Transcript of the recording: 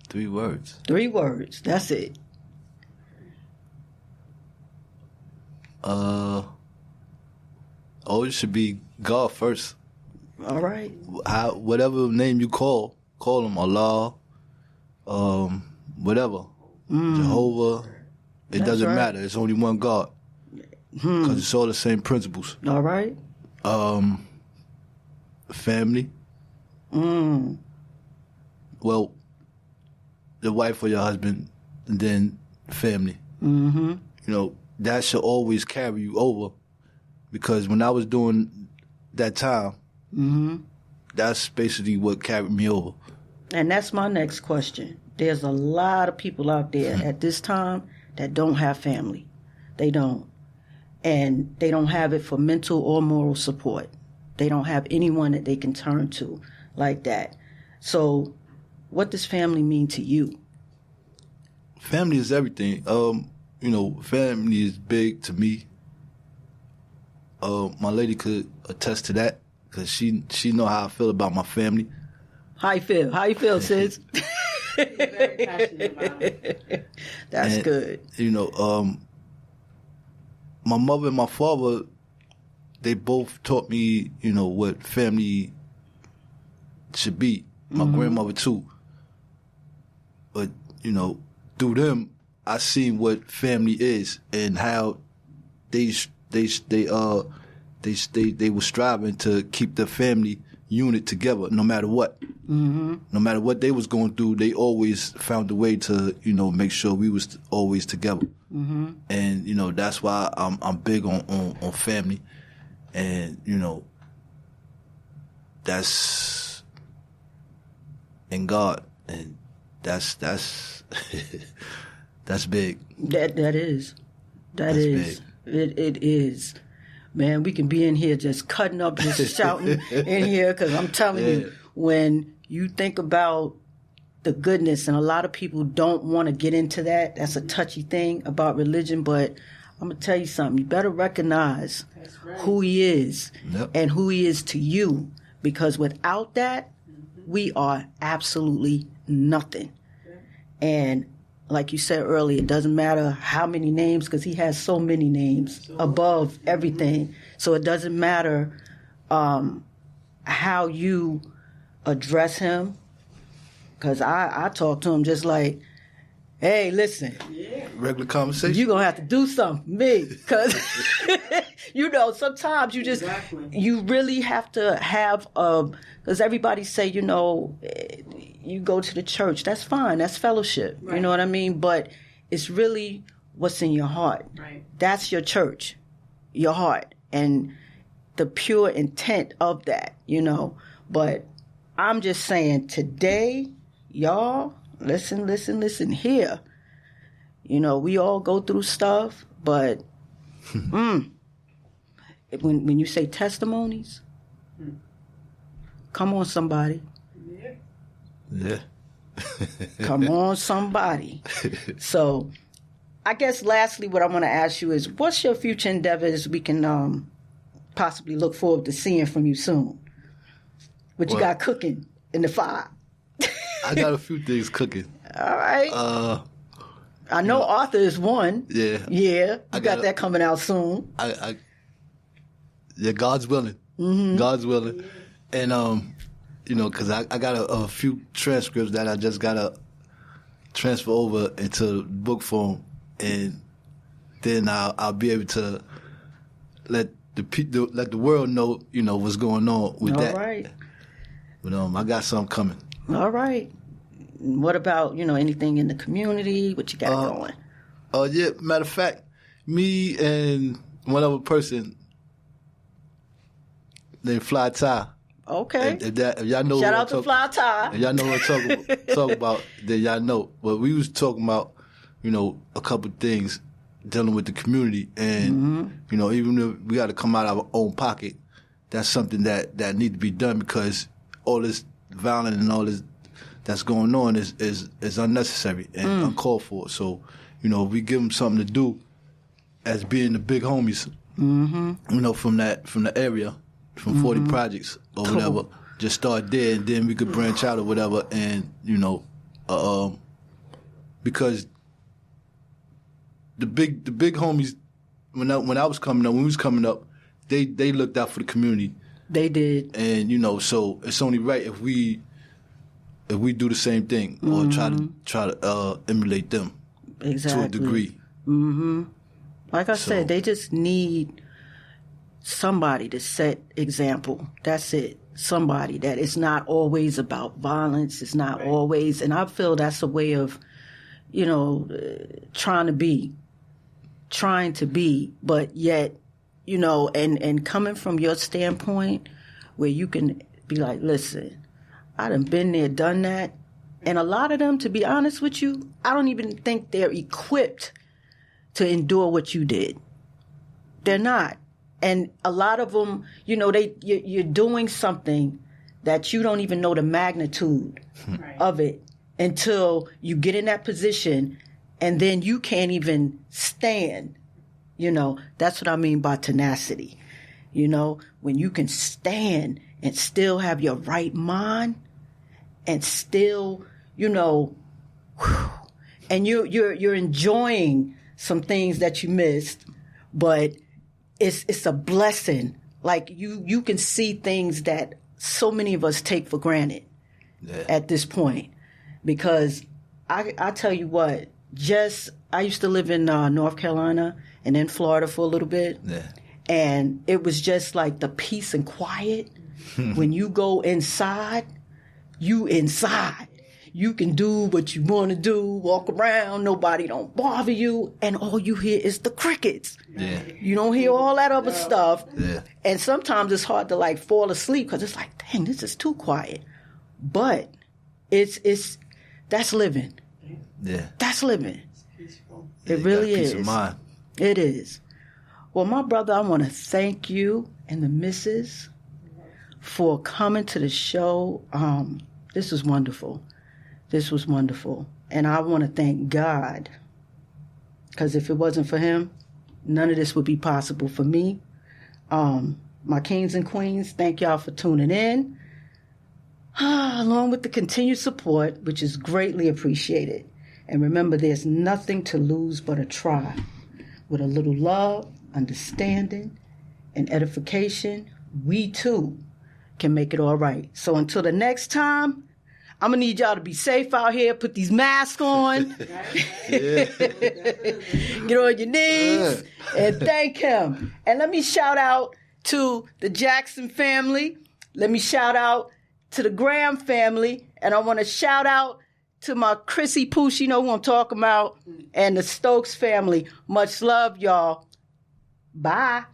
3 words. 3 words. That's it. It should be God first. All right. Whatever name you call him Allah, whatever, Jehovah. It doesn't matter. It's only one God. Because it's all the same principles. All right. Family. Well, the wife or your husband, and then family. Mm-hmm. You know, that should always carry you over. Because when I was doing that time, that's basically what carried me over. And that's my next question. There's a lot of people out there at this time that don't have family. They don't. And they don't have it for mental or moral support. They don't have anyone that they can turn to like that. So what does family mean to you? Family is everything. Family is big to me. My lady could attest to that because she know how I feel about my family. How you feel? How you feel, sis? Very passionate about it. That's And, good. My mother and my father, they both taught me, what family should be. My grandmother too. But, through them, I seen what family is and how they were striving to keep the family unit together no matter what. Mm-hmm. No matter what they was going through, they always found a way to, make sure we was always together. Mm-hmm. And, that's why I'm big on family. And, that's in God. And that's that's big. That is. That is. It is. Man, we can be in here just cutting up, just shouting in here, because I'm telling you, when you think about the goodness, and a lot of people don't want to get into that. That's a touchy thing about religion, but I'm going to tell you something. You better recognize who he is and who he is to you, because without that, we are absolutely nothing. And like you said earlier, it doesn't matter how many names, because he has so many names above everything. So it doesn't matter how you address him, because I talk to him just like, hey, listen. Regular conversation. You're going to have to do something for me, because, sometimes you just, you really have to have, because everybody say, you go to the church. That's fine. That's fellowship. Right. You know what I mean? But it's really what's in your heart. Right. That's your church, your heart, and the pure intent of that, But I'm just saying today, y'all, listen here. We all go through stuff, but when you say testimonies, come on, somebody. Yeah. Come on, somebody. So I guess lastly, what I want to ask you is, what's your future endeavors we can possibly look forward to seeing from you soon? What you got cooking in the fire? I got a few things cooking. All right. I know Arthur is one. Yeah. Yeah. You got that coming out soon. Yeah, God's willing. Mm-hmm. God's willing. And, because I got a few transcripts that I just got to transfer over into book form. And then I'll be able to let the world know, what's going on with that. All right. But I got something coming. All right. What about, anything in the community? What you got going? Yeah, matter of fact, me and one other person named Fly Tie. Okay. If y'all know Shout out to Fly Tie. If y'all know what I'm talking about, then y'all know. But we was talking about, a couple things dealing with the community. And, even if we got to come out of our own pocket, that's something that need to be done, because all this violence and all this that's going on is unnecessary and uncalled for. So, if we give them something to do as being the big homies, from the area, from 40 projects or whatever, just start there, and then we could branch out or whatever, and, because the big homies when I was coming up, when we was coming up, they looked out for the community. They did. And so it's only right if we do the same thing or try to emulate them Exactly. to a degree. Like I said, they just need somebody to set example. That's it. Somebody that it's not always about violence. It's not always, and I feel that's a way of, trying to be, but yet, and coming from your standpoint where you can be like, listen, I done been there, done that. And a lot of them, to be honest with you, I don't even think they're equipped to endure what you did. They're not. And a lot of them, you're doing something that you don't even know the magnitude of it until you get in that position, and then you can't even stand. That's what I mean by tenacity. When you can stand and still have your right mind and still, and you're enjoying some things that you missed, but it's a blessing. Like you can see things that so many of us take for granted at this point. Because I tell you what, I used to live in North Carolina and in Florida for a little bit. Yeah. And it was just like the peace and quiet. When you go inside, you inside. You can do what you want to do, walk around, nobody don't bother you, and all you hear is the crickets. Yeah. You don't hear all that other stuff. Yeah. And sometimes it's hard to fall asleep because it's like, dang, this is too quiet. But that's living. Yeah. That's living. Yeah, It really got is. peace of mind. It is. Well, my brother, I want to thank you and the missus for coming to the show. This was wonderful. This was wonderful. And I want to thank God, because if it wasn't for him, none of this would be possible for me. My kings and queens, thank y'all for tuning in. Along with the continued support, which is greatly appreciated. And remember, there's nothing to lose but a try. With a little love, understanding, and edification, we too can make it all right. So until the next time, I'm going to need y'all to be safe out here. Put these masks on. Get on your knees and thank him. And let me shout out to the Jackson family. Let me shout out to the Graham family. And I want to shout out to my Chrissy Poosh, you know who I'm talking about, and the Stokes family. Much love, y'all. Bye.